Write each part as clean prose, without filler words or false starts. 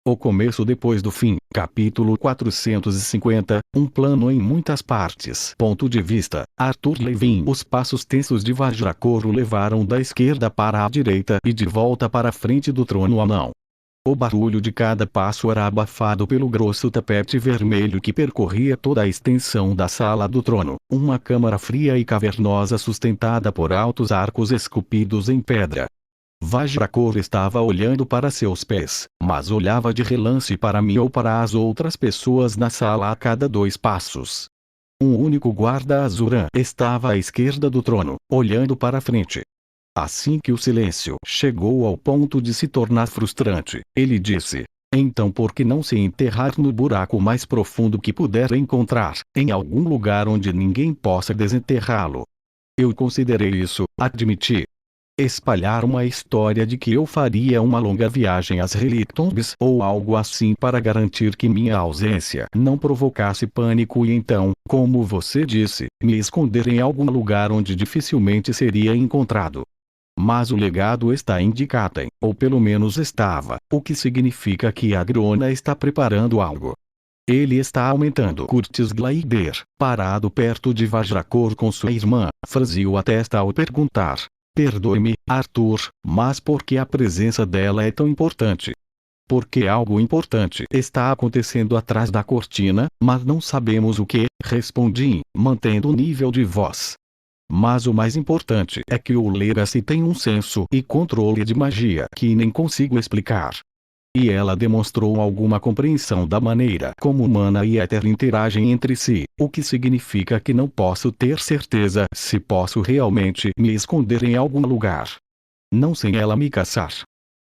O começo depois do fim. Capítulo 450. Um plano em muitas partes. Ponto de vista. Arthur Levin. Os passos tensos de Vajrakor o levaram da esquerda para a direita e de volta para a frente do trono anão. O barulho de cada passo era abafado pelo grosso tapete vermelho que percorria toda a extensão da sala do trono, uma câmara fria e cavernosa sustentada por altos arcos esculpidos em pedra. Vajrakor estava olhando para seus pés, mas olhava de relance para mim ou para as outras pessoas na sala a cada 2 passos. Um único guarda Azuran estava à esquerda do trono, olhando para frente. Assim que o silêncio chegou ao ponto de se tornar frustrante, ele disse: "Então por que não se enterrar no buraco mais profundo que puder encontrar, em algum lugar onde ninguém possa desenterrá-lo?" Eu considerei isso, admiti. Espalhar uma história de que eu faria uma longa viagem às Relictombs ou algo assim para garantir que minha ausência não provocasse pânico e então, como você disse, me esconder em algum lugar onde dificilmente seria encontrado. Mas o legado está em Dikaten, ou pelo menos estava, o que significa que a Grona está preparando algo. Ele está aumentando. Curtis Glider, parado perto de Vajrakor com sua irmã, franziu a testa ao perguntar: "Perdoe-me, Arthur, mas por que a presença dela é tão importante?" "Porque algo importante está acontecendo atrás da cortina, mas não sabemos o que", respondi, mantendo o nível de voz. "Mas o mais importante é que o Legacy tem um senso e controle de magia que nem consigo explicar." E ela demonstrou alguma compreensão da maneira como humana e éter interagem entre si, o que significa que não posso ter certeza se posso realmente me esconder em algum lugar. Não sem ela me caçar.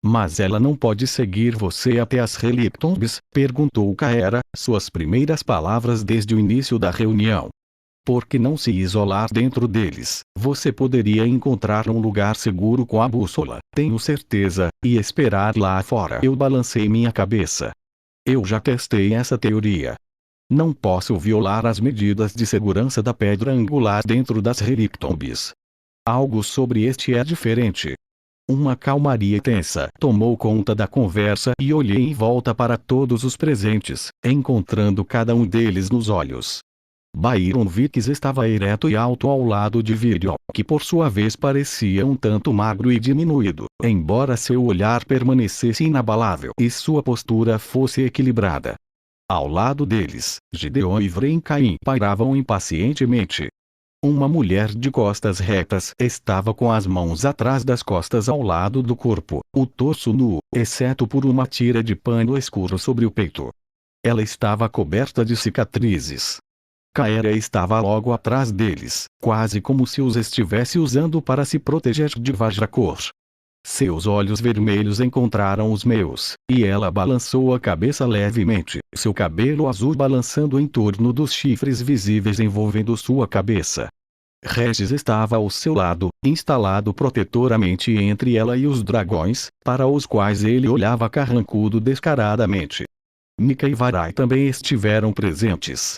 "Mas ela não pode seguir você até as Relictombs?" perguntou Kaera, suas primeiras palavras desde o início da reunião. "Por que não se isolar dentro deles? Você poderia encontrar um lugar seguro com a bússola, tenho certeza, e esperar lá fora." Eu balancei minha cabeça. "Eu já testei essa teoria. Não posso violar as medidas de segurança da pedra angular dentro das Relictombs. Algo sobre este é diferente." Uma calmaria tensa tomou conta da conversa e olhei em volta para todos os presentes, encontrando cada um deles nos olhos. Byron Vicks estava ereto e alto ao lado de Virion, que por sua vez parecia um tanto magro e diminuído, embora seu olhar permanecesse inabalável e sua postura fosse equilibrada. Ao lado deles, Gideon e Vrencaim pairavam impacientemente. Uma mulher de costas retas estava com as mãos atrás das costas ao lado do corpo, o torso nu, exceto por uma tira de pano escuro sobre o peito. Ela estava coberta de cicatrizes. Kaera estava logo atrás deles, quase como se os estivesse usando para se proteger de Vajrakor. Seus olhos vermelhos encontraram os meus, e ela balançou a cabeça levemente, seu cabelo azul balançando em torno dos chifres visíveis envolvendo sua cabeça. Regis estava ao seu lado, instalado protetoramente entre ela e os dragões, para os quais ele olhava carrancudo descaradamente. Mika e Varai também estiveram presentes.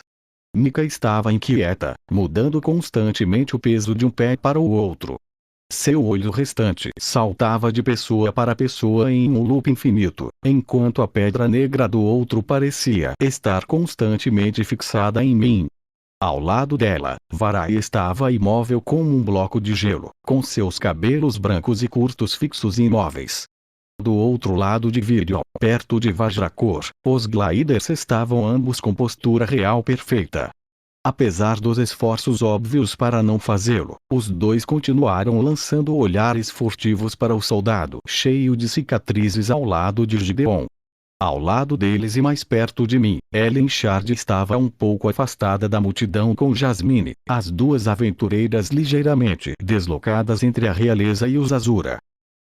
Mika estava inquieta, mudando constantemente o peso de um pé para o outro. Seu olho restante saltava de pessoa para pessoa em um loop infinito, enquanto a pedra negra do outro parecia estar constantemente fixada em mim. Ao lado dela, Varai estava imóvel como um bloco de gelo, com seus cabelos brancos e curtos fixos e imóveis. Do outro lado de Virion, perto de Vajrakor, os Gliders estavam ambos com postura real perfeita. Apesar dos esforços óbvios para não fazê-lo, os dois continuaram lançando olhares furtivos para o soldado cheio de cicatrizes ao lado de Gideon. Ao lado deles e mais perto de mim, Ellen Shard estava um pouco afastada da multidão com Jasmine, as duas aventureiras ligeiramente deslocadas entre a realeza e os Azura.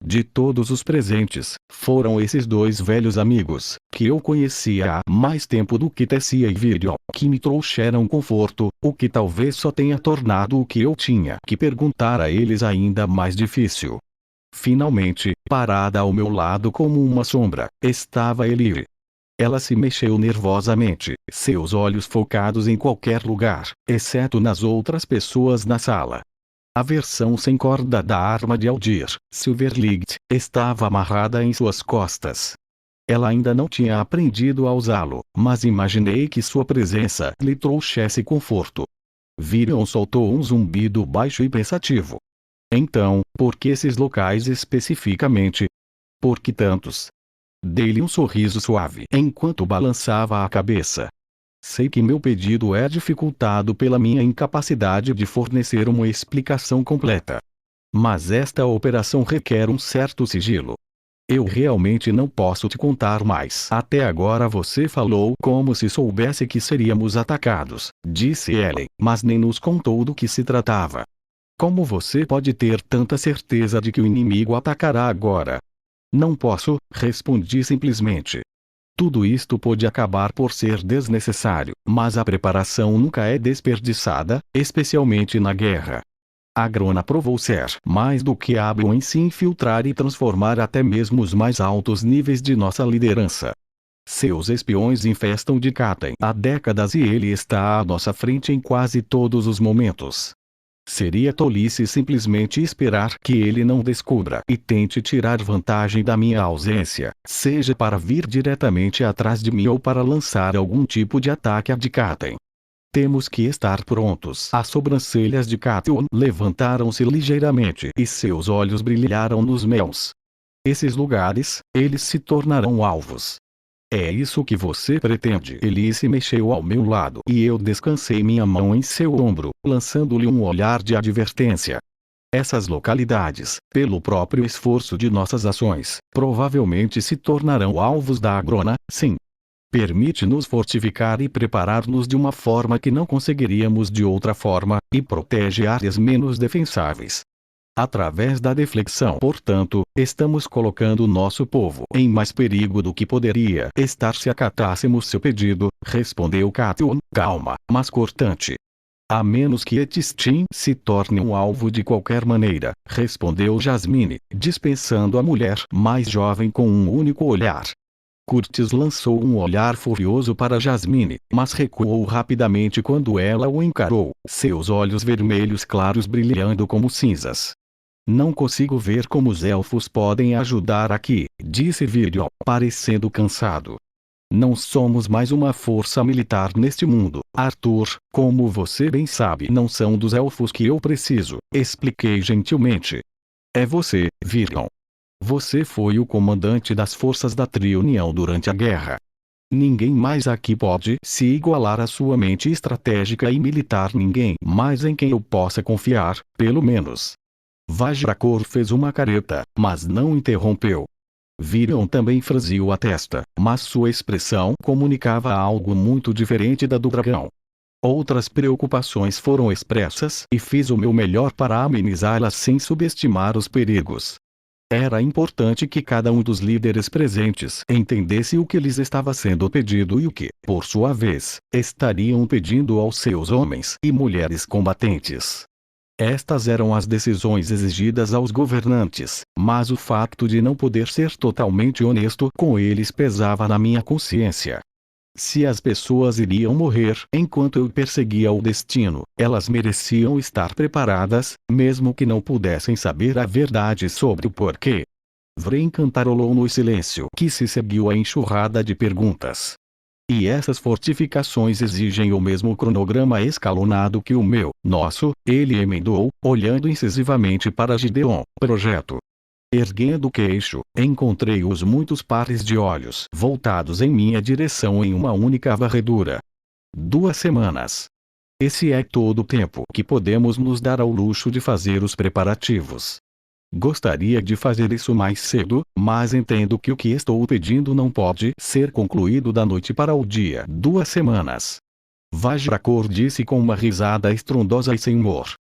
De todos os presentes, foram esses 2 velhos amigos, que eu conhecia há mais tempo do que Tessia e Virion, que me trouxeram conforto, o que talvez só tenha tornado o que eu tinha que perguntar a eles ainda mais difícil. Finalmente, parada ao meu lado como uma sombra, estava Elire. Ela se mexeu nervosamente, seus olhos focados em qualquer lugar, exceto nas outras pessoas na sala. A versão sem corda da arma de Aldir, Silverlight, estava amarrada em suas costas. Ela ainda não tinha aprendido a usá-lo, mas imaginei que sua presença lhe trouxesse conforto. Virion soltou um zumbido baixo e pensativo. Então, por que esses locais especificamente? Por que tantos? Dei-lhe um sorriso suave enquanto balançava a cabeça. Sei que meu pedido é dificultado pela minha incapacidade de fornecer uma explicação completa. Mas esta operação requer um certo sigilo. Eu realmente não posso te contar mais. Até agora você falou como se soubesse que seríamos atacados, disse Ellen, mas nem nos contou do que se tratava. Como você pode ter tanta certeza de que o inimigo atacará agora? Não posso, respondi simplesmente. Tudo isto pode acabar por ser desnecessário, mas a preparação nunca é desperdiçada, especialmente na guerra. A Grona provou ser mais do que hábil em se infiltrar e transformar até mesmo os mais altos níveis de nossa liderança. Seus espiões infestam de Katen há décadas e ele está à nossa frente em quase todos os momentos. Seria tolice simplesmente esperar que ele não descubra e tente tirar vantagem da minha ausência, seja para vir diretamente atrás de mim ou para lançar algum tipo de ataque a Katen. Temos que estar prontos. As sobrancelhas de Katen levantaram-se ligeiramente e seus olhos brilharam nos meus. Esses lugares, eles se tornarão alvos. É isso que você pretende? Ele se mexeu ao meu lado e eu descansei minha mão em seu ombro, lançando-lhe um olhar de advertência. Essas localidades, pelo próprio esforço de nossas ações, provavelmente se tornarão alvos da Grona, sim. Permite-nos fortificar e preparar-nos de uma forma que não conseguiríamos de outra forma, e protege áreas menos defensáveis. Através da deflexão, portanto, estamos colocando nosso povo em mais perigo do que poderia estar se acatássemos seu pedido, respondeu Katen, calma, mas cortante. A menos que Etistin se torne um alvo de qualquer maneira, respondeu Jasmine, dispensando a mulher mais jovem com um único olhar. Curtis lançou um olhar furioso para Jasmine, mas recuou rapidamente quando ela o encarou, seus olhos vermelhos claros brilhando como cinzas. Não consigo ver como os elfos podem ajudar aqui, disse Virion, parecendo cansado. Não somos mais uma força militar neste mundo, Arthur, como você bem sabe. Não são dos elfos que eu preciso, expliquei gentilmente. É você, Virion. Você foi o comandante das forças da Triunião durante a guerra. Ninguém mais aqui pode se igualar à sua mente estratégica e militar. Ninguém mais em quem eu possa confiar, pelo menos. Vajrakor fez uma careta, mas não interrompeu. Virion também franziu a testa, mas sua expressão comunicava algo muito diferente da do dragão. Outras preocupações foram expressas e fiz o meu melhor para amenizá-las sem subestimar os perigos. Era importante que cada um dos líderes presentes entendesse o que lhes estava sendo pedido e o que, por sua vez, estariam pedindo aos seus homens e mulheres combatentes. Estas eram as decisões exigidas aos governantes, mas o facto de não poder ser totalmente honesto com eles pesava na minha consciência. Se as pessoas iriam morrer enquanto eu perseguia o destino, elas mereciam estar preparadas, mesmo que não pudessem saber a verdade sobre o porquê. Vren cantarolou no silêncio que se seguiu à enxurrada de perguntas. E essas fortificações exigem o mesmo cronograma escalonado que o meu, nosso, ele emendou, olhando incisivamente para Gideon, projeto. Erguendo o queixo, encontrei os muitos pares de olhos voltados em minha direção em uma única varredura. 2 semanas. Esse é todo o tempo que podemos nos dar ao luxo de fazer os preparativos. Gostaria de fazer isso mais cedo, mas entendo que o que estou pedindo não pode ser concluído da noite para o dia. 2 semanas. Vajrakor disse com uma risada estrondosa e sem humor.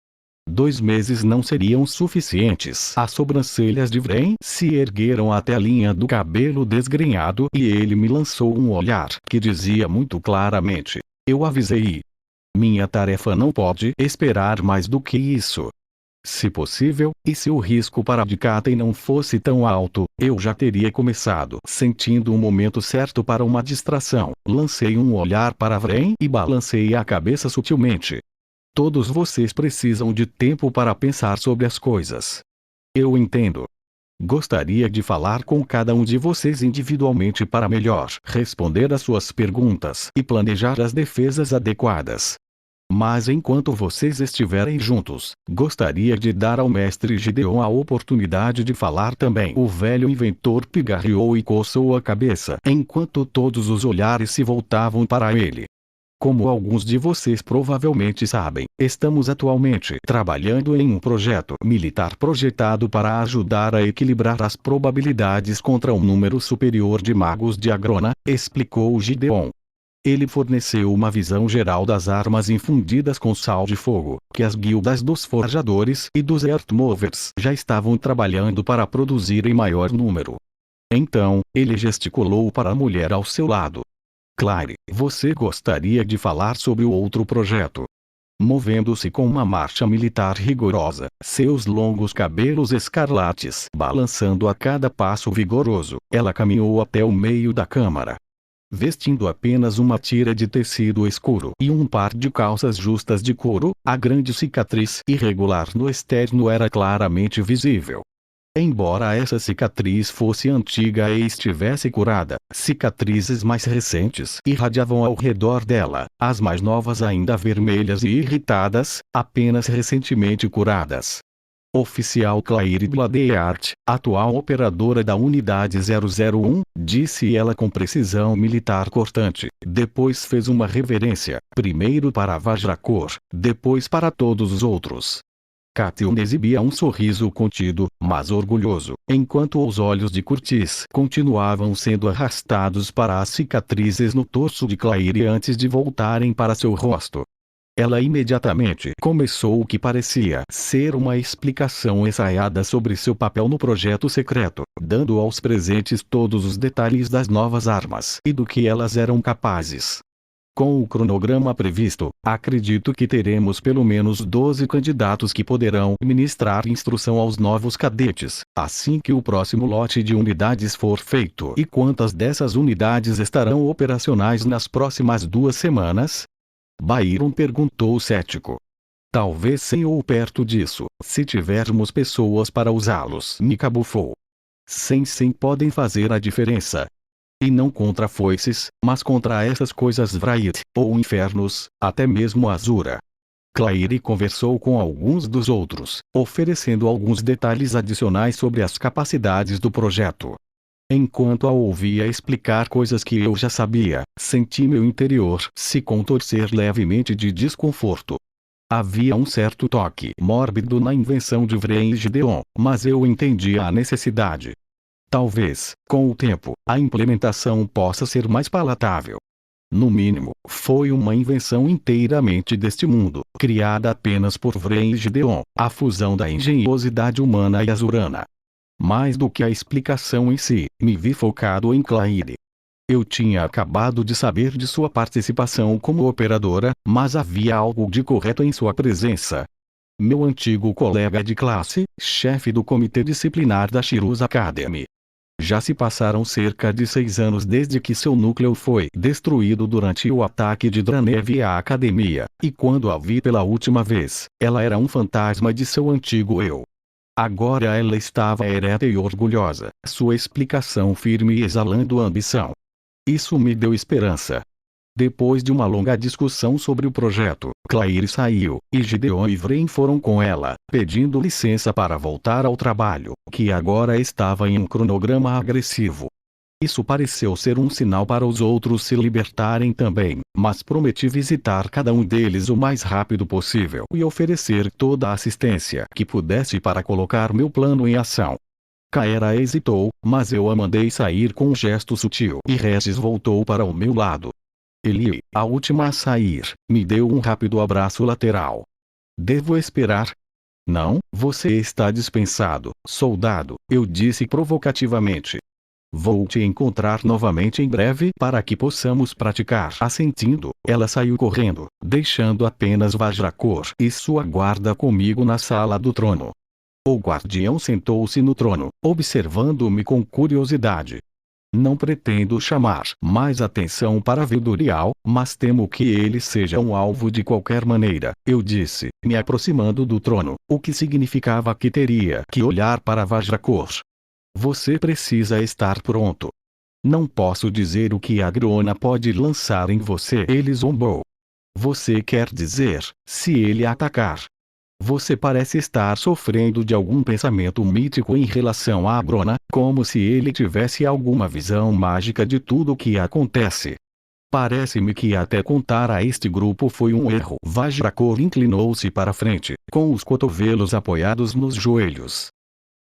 2 meses não seriam suficientes. As sobrancelhas de Vren se ergueram até a linha do cabelo desgrenhado e ele me lançou um olhar que dizia muito claramente: eu avisei. Minha tarefa não pode esperar mais do que isso. Se possível, e se o risco para Katen não fosse tão alto, eu já teria começado. Sentindo o momento certo para uma distração, lancei um olhar para Vren e balancei a cabeça sutilmente. Todos vocês precisam de tempo para pensar sobre as coisas. Eu entendo. Gostaria de falar com cada um de vocês individualmente para melhor responder às suas perguntas e planejar as defesas adequadas. Mas enquanto vocês estiverem juntos, gostaria de dar ao mestre Gideon a oportunidade de falar também. O velho inventor pigarreou e coçou a cabeça enquanto todos os olhares se voltavam para ele. Como alguns de vocês provavelmente sabem, estamos atualmente trabalhando em um projeto militar projetado para ajudar a equilibrar as probabilidades contra um número superior de magos de Agrona, explicou Gideon. Ele forneceu uma visão geral das armas infundidas com sal de fogo, que as guildas dos forjadores e dos Earthmovers já estavam trabalhando para produzir em maior número. Então, ele gesticulou para a mulher ao seu lado. Claire, você gostaria de falar sobre o outro projeto? Movendo-se com uma marcha militar rigorosa, seus longos cabelos escarlates balançando a cada passo vigoroso, ela caminhou até o meio da câmara. Vestindo apenas uma tira de tecido escuro e um par de calças justas de couro, a grande cicatriz irregular no externo era claramente visível. Embora essa cicatriz fosse antiga e estivesse curada, cicatrizes mais recentes irradiavam ao redor dela, as mais novas ainda vermelhas e irritadas, apenas recentemente curadas. Oficial Claire Bladeart, atual operadora da Unidade 001, disse ela com precisão militar cortante. Depois fez uma reverência, primeiro para Vajrakor, depois para todos os outros. Catiun exibia um sorriso contido, mas orgulhoso, enquanto os olhos de Curtis continuavam sendo arrastados para as cicatrizes no torso de Claire antes de voltarem para seu rosto. Ela imediatamente começou o que parecia ser uma explicação ensaiada sobre seu papel no projeto secreto, dando aos presentes todos os detalhes das novas armas e do que elas eram capazes. Com o cronograma previsto, acredito que teremos pelo menos 12 candidatos que poderão ministrar instrução aos novos cadetes, assim que o próximo lote de unidades for feito. E quantas dessas unidades estarão operacionais nas próximas 2 semanas? Byron perguntou cético. Talvez 100 ou perto disso, se tivermos pessoas para usá-los. Mika bufou. 100 podem fazer a diferença. E não contra foices, mas contra essas coisas Vrayt, ou infernos, até mesmo Azura. Claire conversou com alguns dos outros, oferecendo alguns detalhes adicionais sobre as capacidades do projeto. Enquanto a ouvia explicar coisas que eu já sabia, senti meu interior se contorcer levemente de desconforto. Havia um certo toque mórbido na invenção de Vren e Gideon, mas eu entendia a necessidade. Talvez, com o tempo, a implementação possa ser mais palatável. No mínimo, foi uma invenção inteiramente deste mundo, criada apenas por Vren e Gideon, a fusão da engenhosidade humana e azurana. Mais do que a explicação em si, me vi focado em Claire. Eu tinha acabado de saber de sua participação como operadora, mas havia algo de correto em sua presença. Meu antigo colega de classe, chefe do comitê disciplinar da Shirus Academy. Já se passaram cerca de 6 anos desde que seu núcleo foi destruído durante o ataque de Dranev à academia, e quando a vi pela última vez, ela era um fantasma de seu antigo eu. Agora ela estava ereta e orgulhosa, sua explicação firme e exalando ambição. Isso me deu esperança. Depois de uma longa discussão sobre o projeto, Claire saiu, e Gideon e Vren foram com ela, pedindo licença para voltar ao trabalho, que agora estava em um cronograma agressivo. Isso pareceu ser um sinal para os outros se libertarem também, mas prometi visitar cada um deles o mais rápido possível e oferecer toda a assistência que pudesse para colocar meu plano em ação. Kaera hesitou, mas eu a mandei sair com um gesto sutil e Regis voltou para o meu lado. Ele, a última a sair, me deu um rápido abraço lateral. Devo esperar? Não, você está dispensado, soldado, eu disse provocativamente. Vou te encontrar novamente em breve para que possamos praticar. Assentindo, ela saiu correndo, deixando apenas Vajrakor e sua guarda comigo na sala do trono. O guardião sentou-se no trono, observando-me com curiosidade. Não pretendo chamar mais atenção para Vildurial, mas temo que ele seja um alvo de qualquer maneira, eu disse, me aproximando do trono, o que significava que teria que olhar para Vajrakor. Você precisa estar pronto. Não posso dizer o que a Grona pode lançar em você. Ele zombou. Você quer dizer, se ele atacar. Você parece estar sofrendo de algum pensamento mítico em relação à Grona, como se ele tivesse alguma visão mágica de tudo o que acontece. Parece-me que até contar a este grupo foi um erro. Vajrakor inclinou-se para frente, com os cotovelos apoiados nos joelhos.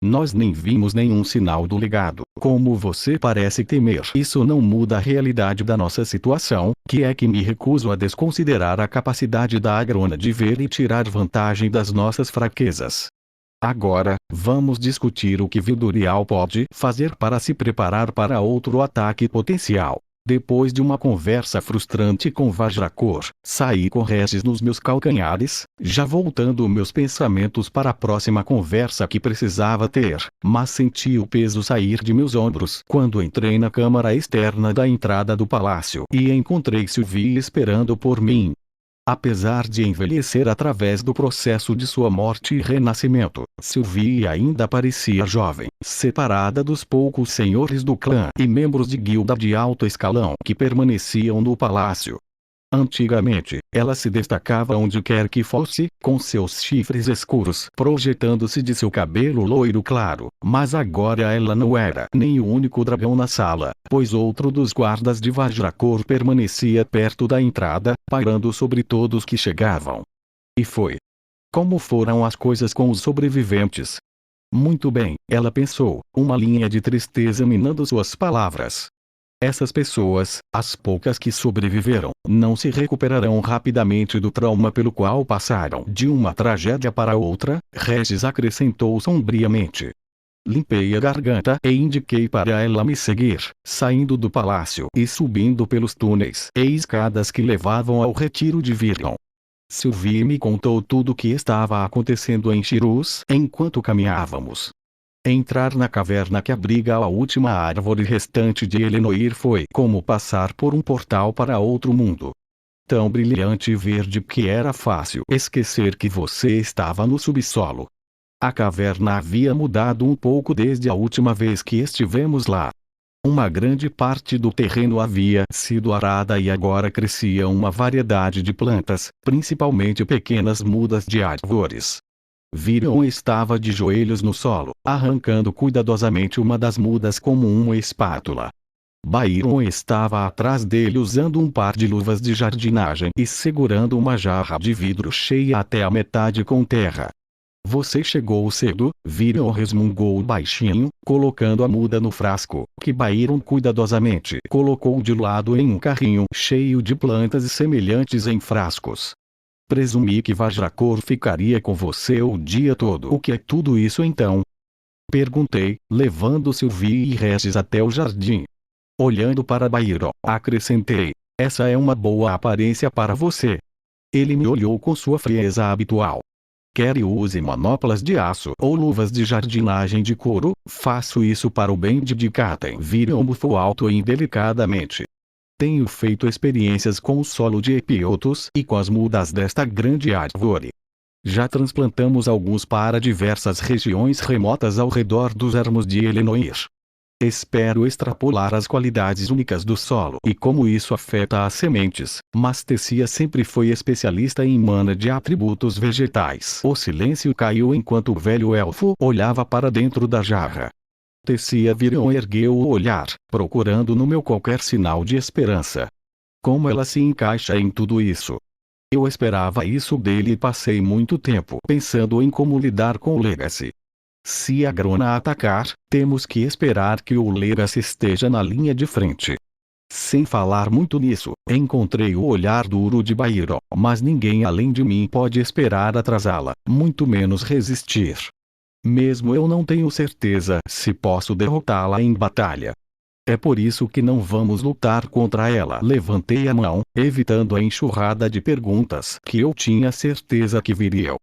Nós nem vimos nenhum sinal do legado. Como você parece temer. Isso não muda a realidade da nossa situação, que é que me recuso a desconsiderar a capacidade da Agrona de ver e tirar vantagem das nossas fraquezas. Agora, vamos discutir o que Vildurial pode fazer para se preparar para outro ataque potencial. Depois de uma conversa frustrante com Vajrakor, saí com Regis nos meus calcanhares, já voltando meus pensamentos para a próxima conversa que precisava ter, mas senti o peso sair de meus ombros quando entrei na câmara externa da entrada do palácio e encontrei Sylvie esperando por mim. Apesar de envelhecer através do processo de sua morte e renascimento, Sylvie ainda parecia jovem, separada dos poucos senhores do clã e membros de guilda de alto escalão que permaneciam no palácio. Antigamente, ela se destacava onde quer que fosse, com seus chifres escuros projetando-se de seu cabelo loiro claro, mas agora ela não era nem o único dragão na sala, pois outro dos guardas de Vajrakor permanecia perto da entrada, pairando sobre todos que chegavam. E foi. Como foram as coisas com os sobreviventes? Muito bem, ela pensou, uma linha de tristeza minando suas palavras. Essas pessoas, as poucas que sobreviveram, não se recuperarão rapidamente do trauma pelo qual passaram. De uma tragédia para outra, Regis acrescentou sombriamente. Limpei a garganta e indiquei para ela me seguir, saindo do palácio e subindo pelos túneis e escadas que levavam ao retiro de Virion. Sylvie me contou tudo o que estava acontecendo em Shirus enquanto caminhávamos. Entrar na caverna que abriga a última árvore restante de Elenoir foi como passar por um portal para outro mundo. Tão brilhante e verde que era fácil esquecer que você estava no subsolo. A caverna havia mudado um pouco desde a última vez que estivemos lá. Uma grande parte do terreno havia sido arada e agora crescia uma variedade de plantas, principalmente pequenas mudas de árvores. Virion estava de joelhos no solo, arrancando cuidadosamente uma das mudas como uma espátula. Byron estava atrás dele usando um par de luvas de jardinagem e segurando uma jarra de vidro cheia até a metade com terra. Você chegou cedo, Virion resmungou baixinho, colocando a muda no frasco, que Byron cuidadosamente colocou de lado em um carrinho cheio de plantas semelhantes em frascos. Presumi que Vajrakor ficaria com você o dia todo. O que é tudo isso então? Perguntei, levando Sylvie e Regis até o jardim. Olhando para Byron, acrescentei, essa é uma boa aparência para você. Ele me olhou com sua frieza habitual. Quer eu use manoplas de aço ou luvas de jardinagem de couro, faço isso para o bem de Katen. Virion bufou alto e indelicadamente. Tenho feito experiências com o solo de Epiotos e com as mudas desta grande árvore. Já transplantamos alguns para diversas regiões remotas ao redor dos ermos de Elenoir. Espero extrapolar as qualidades únicas do solo e como isso afeta as sementes, mas Tessia sempre foi especialista em mana de atributos vegetais. O silêncio caiu enquanto o velho elfo olhava para dentro da jarra. Tessia Virion ergueu o olhar, procurando no meu qualquer sinal de esperança. Como ela se encaixa em tudo isso? Eu esperava isso dele e passei muito tempo pensando em como lidar com o Legacy. Se a Grona atacar, temos que esperar que o Legacy esteja na linha de frente. Sem falar muito nisso, encontrei o olhar duro de Byron, mas ninguém além de mim pode esperar atrasá-la, muito menos resistir. Mesmo eu não tenho certeza se posso derrotá-la em batalha. É por isso que não vamos lutar contra ela. Levantei a mão, evitando a enxurrada de perguntas que eu tinha certeza que viriam.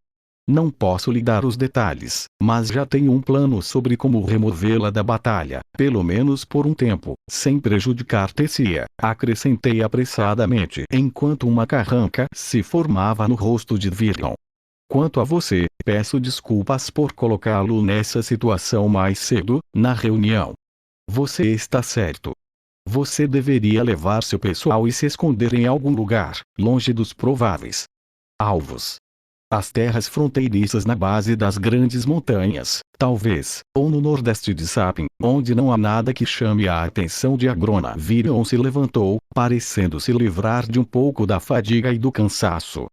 Não posso lhe dar os detalhes, mas já tenho um plano sobre como removê-la da batalha, pelo menos por um tempo, sem prejudicar Tessia, acrescentei apressadamente enquanto uma carranca se formava no rosto de Virion. Quanto a você, peço desculpas por colocá-lo nessa situação mais cedo, na reunião. Você está certo. Você deveria levar seu pessoal e se esconder em algum lugar, longe dos prováveis alvos. As terras fronteiriças na base das grandes montanhas, talvez, ou no nordeste de Sapin, onde não há nada que chame a atenção de Agrona. Virion se levantou, parecendo se livrar de um pouco da fadiga e do cansaço.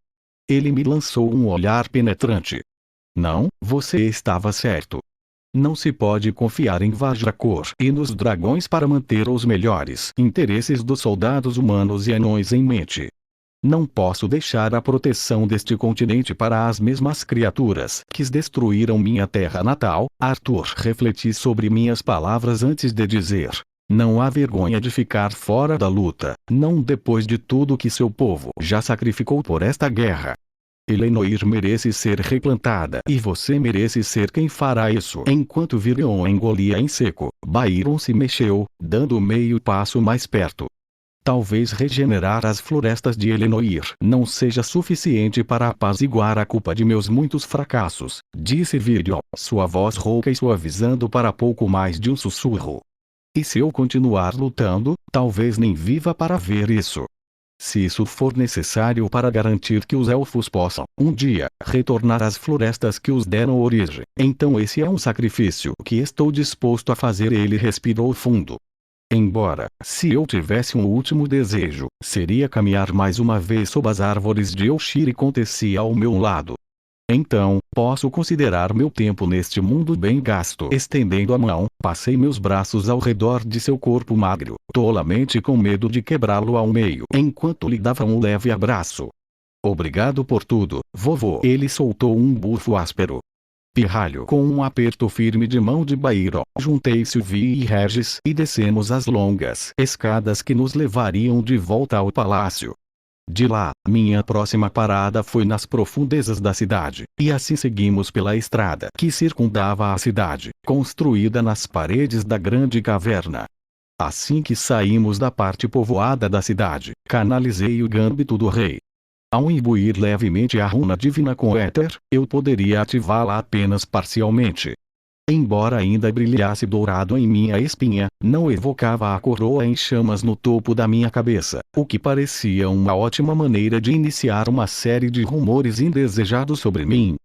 Ele me lançou um olhar penetrante. Não, você estava certo. Não se pode confiar em Vajrakor e nos dragões para manter os melhores interesses dos soldados humanos e anões em mente. Não posso deixar a proteção deste continente para as mesmas criaturas que destruíram minha terra natal. Arthur, refleti sobre minhas palavras antes de dizer. Não há vergonha de ficar fora da luta, não depois de tudo que seu povo já sacrificou por esta guerra. Elenoir merece ser replantada e você merece ser quem fará isso. Enquanto Virion engolia em seco, Byron se mexeu, dando meio passo mais perto. Talvez regenerar as florestas de Elenoir não seja suficiente para apaziguar a culpa de meus muitos fracassos, disse Virion, sua voz rouca e suavizando para pouco mais de um sussurro. E se eu continuar lutando, talvez nem viva para ver isso. Se isso for necessário para garantir que os elfos possam, um dia, retornar às florestas que os deram origem, então esse é um sacrifício que estou disposto a fazer. Ele respirou fundo. Embora, se eu tivesse um último desejo, seria caminhar mais uma vez sob as árvores de Elshir e acontecia ao meu lado. Então, posso considerar meu tempo neste mundo bem gasto. Estendendo a mão, passei meus braços ao redor de seu corpo magro, tolamente com medo de quebrá-lo ao meio, enquanto lhe dava um leve abraço. Obrigado por tudo, vovô. Ele soltou um bufo áspero. Pirralho. Com um aperto firme de mão de Byron, juntei Sylvie e Regis e descemos as longas escadas que nos levariam de volta ao palácio. De lá, minha próxima parada foi nas profundezas da cidade, e assim seguimos pela estrada que circundava a cidade, construída nas paredes da grande caverna. Assim que saímos da parte povoada da cidade, canalizei o gâmbito do rei. Ao imbuir levemente a runa divina com éter, eu poderia ativá-la apenas parcialmente. Embora ainda brilhasse dourado em minha espinha, não evocava a coroa em chamas no topo da minha cabeça, o que parecia uma ótima maneira de iniciar uma série de rumores indesejados sobre mim.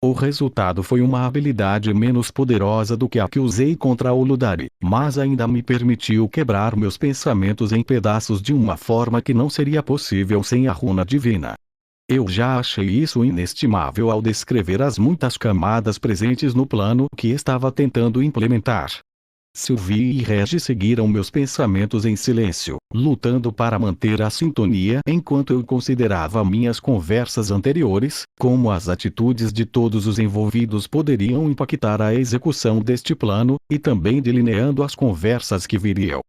O resultado foi uma habilidade menos poderosa do que a que usei contra Oludari, mas ainda me permitiu quebrar meus pensamentos em pedaços de uma forma que não seria possível sem a runa divina. Eu já achei isso inestimável ao descrever as muitas camadas presentes no plano que estava tentando implementar. Sylvie e Regis seguiram meus pensamentos em silêncio, lutando para manter a sintonia enquanto eu considerava minhas conversas anteriores, como as atitudes de todos os envolvidos poderiam impactar a execução deste plano, e também delineando as conversas que viriam.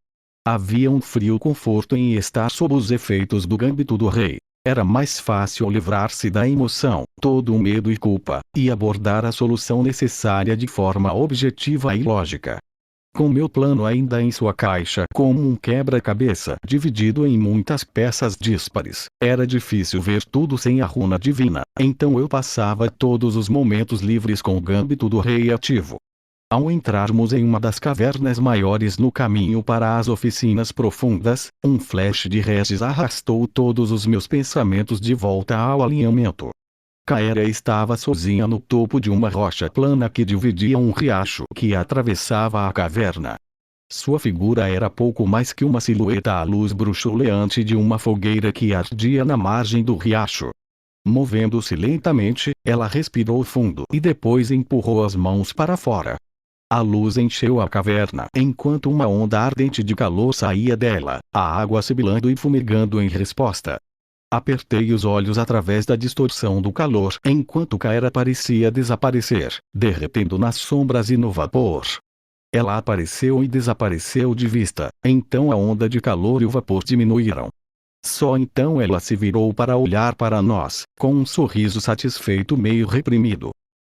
Havia um frio conforto em estar sob os efeitos do gâmbito do rei. Era mais fácil livrar-se da emoção, todo o medo e culpa, e abordar a solução necessária de forma objetiva e lógica. Com meu plano ainda em sua caixa como um quebra-cabeça dividido em muitas peças díspares, era difícil ver tudo sem a runa divina, então eu passava todos os momentos livres com o gâmbito do rei ativo. Ao entrarmos em uma das cavernas maiores no caminho para as oficinas profundas, um flash de Regis arrastou todos os meus pensamentos de volta ao alinhamento. Kaera estava sozinha no topo de uma rocha plana que dividia um riacho que atravessava a caverna. Sua figura era pouco mais que uma silhueta à luz bruxuleante de uma fogueira que ardia na margem do riacho. Movendo-se lentamente, ela respirou fundo e depois empurrou as mãos para fora. A luz encheu a caverna enquanto uma onda ardente de calor saía dela, a água sibilando e fumegando em resposta. Apertei os olhos através da distorção do calor enquanto Kaera parecia desaparecer, derretendo nas sombras e no vapor. Ela apareceu e desapareceu de vista, então a onda de calor e o vapor diminuíram. Só então ela se virou para olhar para nós, com um sorriso satisfeito meio reprimido.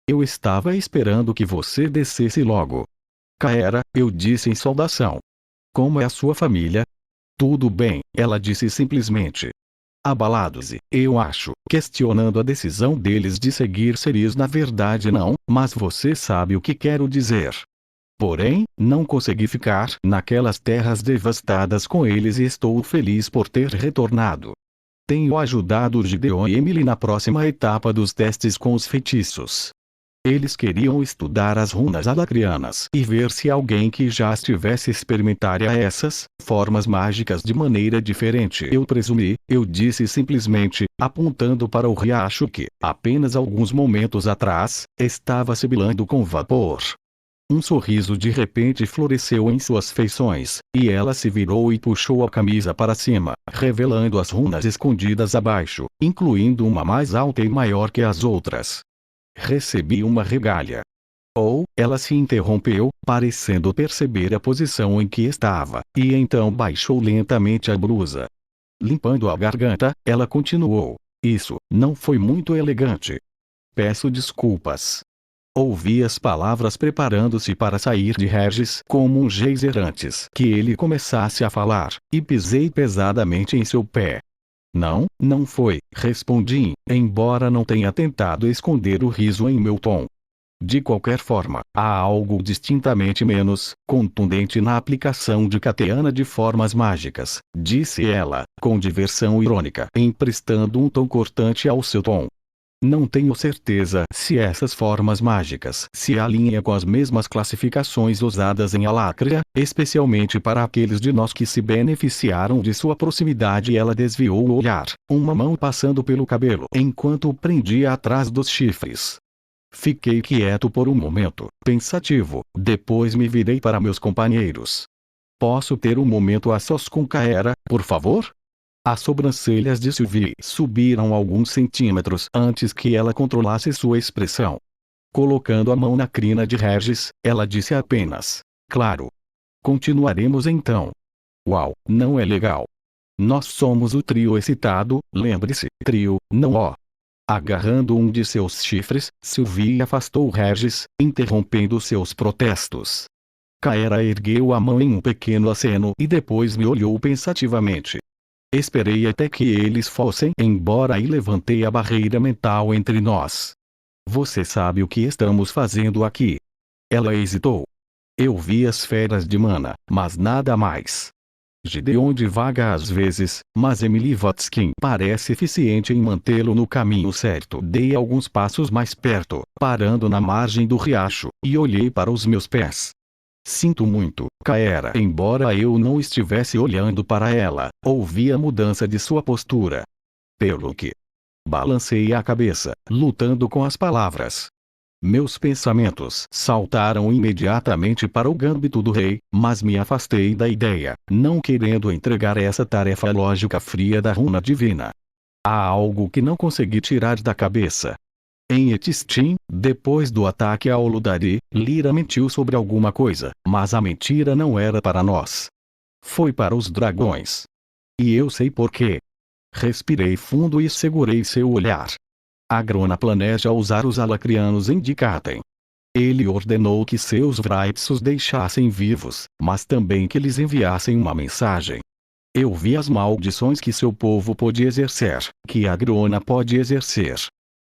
Eu estava esperando que você descesse logo. Kaera, eu disse em saudação. Como é a sua família? Tudo bem, ela disse simplesmente. Abalados e, eu acho, questionando a decisão deles de seguir Ceres. Na verdade não, mas você sabe o que quero dizer. Porém, não consegui ficar naquelas terras devastadas com eles e estou feliz por ter retornado. Tenho ajudado Gideon e Emily na próxima etapa dos testes com os feitiços. Eles queriam estudar as runas alacrianas e ver se alguém que já estivesse experimentaria essas formas mágicas de maneira diferente. Eu presumi, eu disse simplesmente, apontando para o riacho que, apenas alguns momentos atrás, estava sibilando com vapor. Um sorriso de repente floresceu em suas feições, e ela se virou e puxou a camisa para cima, revelando as runas escondidas abaixo, incluindo uma mais alta e maior que as outras. Recebi uma regalha. Ela se interrompeu, parecendo perceber a posição em que estava, e então baixou lentamente a blusa. Limpando a garganta, ela continuou. Isso não foi muito elegante. Peço desculpas. Ouvi as palavras preparando-se para sair de Regis como um geyser antes que ele começasse a falar, e pisei pesadamente em seu pé. Não, não foi, respondi, embora não tenha tentado esconder o riso em meu tom. De qualquer forma, há algo distintamente menos contundente na aplicação de Cateana de formas mágicas, disse ela, com diversão irônica, emprestando um tom cortante ao seu tom. Não tenho certeza se essas formas mágicas se alinham com as mesmas classificações usadas em Alacria, especialmente para aqueles de nós que se beneficiaram de sua proximidade. Ela desviou o olhar, uma mão passando pelo cabelo enquanto o prendia atrás dos chifres. Fiquei quieto por um momento, pensativo, depois me virei para meus companheiros. Posso ter um momento a sós com Caera, por favor? As sobrancelhas de Sylvie subiram alguns centímetros antes que ela controlasse sua expressão. Colocando a mão na crina de Regis, ela disse apenas: claro. Continuaremos então. Uau, não é legal. Nós somos o trio excitado, lembre-se, trio, não ó. Agarrando um de seus chifres, Sylvie afastou Regis, interrompendo seus protestos. Caera ergueu a mão em um pequeno aceno e depois me olhou pensativamente. Esperei até que eles fossem embora e levantei a barreira mental entre nós. Você sabe o que estamos fazendo aqui? Ela hesitou. Eu vi as feras de mana, mas nada mais. Gideon divaga às vezes, mas Emily Votskin parece eficiente em mantê-lo no caminho certo. Dei alguns passos mais perto, parando na margem do riacho, e olhei para os meus pés. Sinto muito, Caera. Embora eu não estivesse olhando para ela, ouvi a mudança de sua postura. Pelo que balancei a cabeça, lutando com as palavras. Meus pensamentos saltaram imediatamente para o gâmbito do rei, mas me afastei da ideia, não querendo entregar essa tarefa à lógica fria da runa divina. Há algo que não consegui tirar da cabeça. Em Etistim, depois do ataque ao Ludari, Lyra mentiu sobre alguma coisa, mas a mentira não era para nós. Foi para os dragões. E eu sei por quê. Respirei fundo e segurei seu olhar. Agrona planeja usar os alacrianos em Dikaten. Ele ordenou que seus Vrights os deixassem vivos, mas também que lhes enviassem uma mensagem. Eu vi as maldições que seu povo pode exercer, que Agrona pode exercer.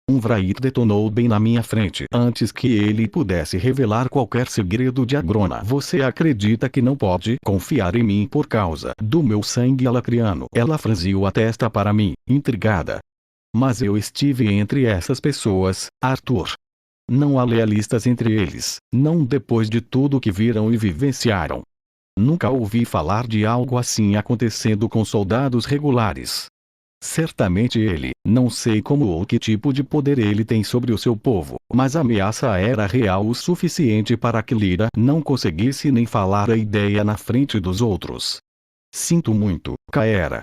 Um Wraith detonou bem na minha frente antes que ele pudesse revelar qualquer segredo de Agrona. Você acredita que não pode confiar em mim por causa do meu sangue alacriano? Ela franziu a testa para mim, intrigada. Mas eu estive entre essas pessoas, Arthur. Não há lealistas entre eles, não depois de tudo que viram e vivenciaram. Nunca ouvi falar de algo assim acontecendo com soldados regulares. Certamente ele, não sei como ou que tipo de poder ele tem sobre o seu povo, mas a ameaça era real o suficiente para que Lyra não conseguisse nem falar a ideia na frente dos outros. Sinto muito, Caera.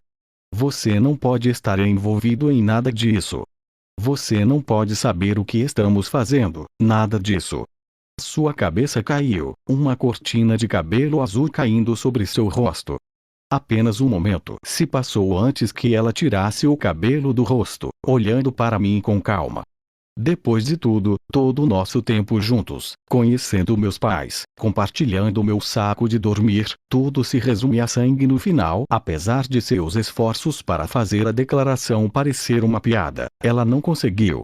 Você não pode estar envolvido em nada disso. Você não pode saber o que estamos fazendo, nada disso. Sua cabeça caiu, uma cortina de cabelo azul caindo sobre seu rosto. Apenas um momento se passou antes que ela tirasse o cabelo do rosto, olhando para mim com calma. Depois de tudo, todo o nosso tempo juntos, conhecendo meus pais, compartilhando meu saco de dormir, tudo se resume a sangue no final. Apesar de seus esforços para fazer a declaração parecer uma piada, ela não conseguiu.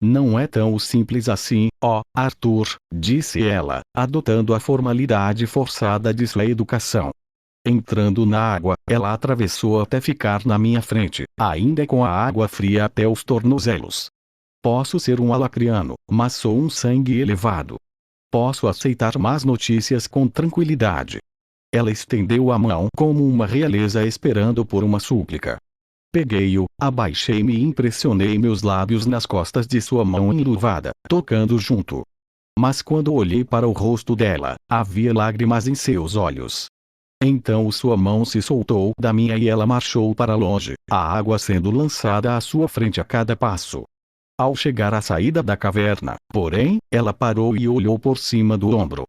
Não é tão simples assim, ó, Arthur, disse ela, adotando a formalidade forçada de sua educação. Entrando na água, ela atravessou até ficar na minha frente, ainda com a água fria até os tornozelos. Posso ser um alacriano, mas sou um sangue elevado. Posso aceitar más notícias com tranquilidade. Ela estendeu a mão como uma realeza esperando por uma súplica. Peguei-o, abaixei-me e impressionei meus lábios nas costas de sua mão enluvada, tocando junto. Mas quando olhei para o rosto dela, havia lágrimas em seus olhos. Então sua mão se soltou da minha e ela marchou para longe, a água sendo lançada à sua frente a cada passo. Ao chegar à saída da caverna, porém, ela parou e olhou por cima do ombro.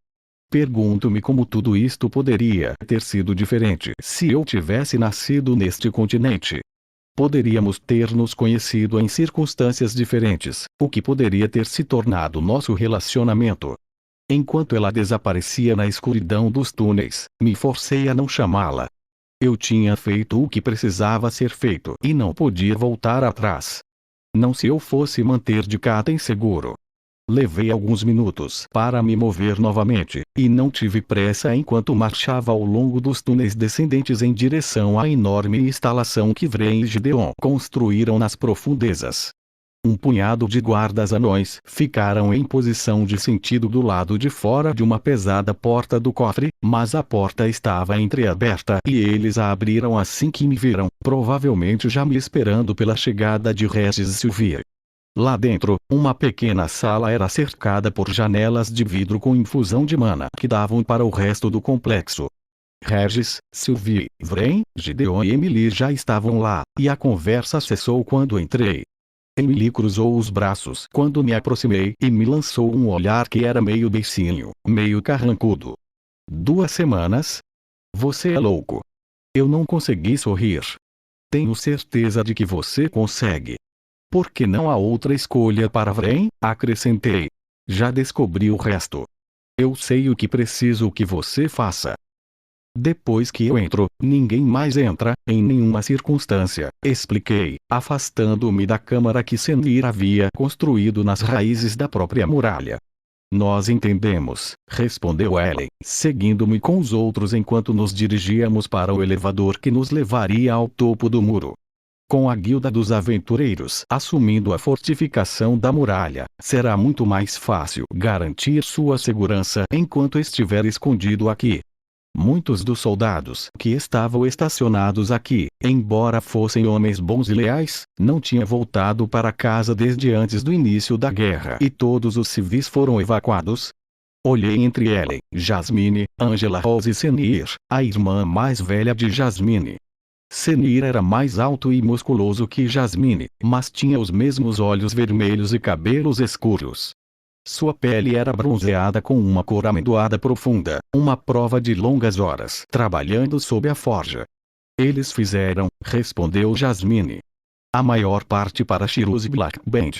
Pergunto-me como tudo isto poderia ter sido diferente se eu tivesse nascido neste continente. Poderíamos ter nos conhecido em circunstâncias diferentes, o que poderia ter se tornado nosso relacionamento. Enquanto ela desaparecia na escuridão dos túneis, me forcei a não chamá-la. Eu tinha feito o que precisava ser feito e não podia voltar atrás. Não se eu fosse manter de Katen seguro. Levei alguns minutos para me mover novamente, e não tive pressa enquanto marchava ao longo dos túneis descendentes em direção à enorme instalação que Vren e Gideon construíram nas profundezas. Um punhado de guardas anões ficaram em posição de sentido do lado de fora de uma pesada porta do cofre, mas a porta estava entreaberta e eles a abriram assim que me viram, provavelmente já me esperando pela chegada de Regis e Sylvie. Lá dentro, uma pequena sala era cercada por janelas de vidro com infusão de mana que davam para o resto do complexo. Regis, Sylvie, Vren, Gideon e Emily já estavam lá, e a conversa cessou quando entrei. Emily cruzou os braços quando me aproximei e me lançou um olhar que era meio beicinho, meio carrancudo. 2 semanas? Você é louco. Eu não consegui sorrir. Tenho certeza de que você consegue. Por que não há outra escolha para Vren? Acrescentei. Já descobri o resto. Eu sei o que preciso que você faça. Depois que eu entro, ninguém mais entra, em nenhuma circunstância, expliquei, afastando-me da câmara que Senir havia construído nas raízes da própria muralha. Nós entendemos, respondeu Ellen, seguindo-me com os outros enquanto nos dirigíamos para o elevador que nos levaria ao topo do muro. Com a guilda dos aventureiros assumindo a fortificação da muralha, será muito mais fácil garantir sua segurança enquanto estiver escondido aqui. Muitos dos soldados que estavam estacionados aqui, embora fossem homens bons e leais, não tinham voltado para casa desde antes do início da guerra e todos os civis foram evacuados. Olhei entre Ellen, Jasmine, Angela Rose e Senir, a irmã mais velha de Jasmine. Senir era mais alto e musculoso que Jasmine, mas tinha os mesmos olhos vermelhos e cabelos escuros. Sua pele era bronzeada com uma cor amendoada profunda, uma prova de longas horas trabalhando sob a forja. Eles fizeram, respondeu Jasmine. A maior parte para Shirus e Black Band.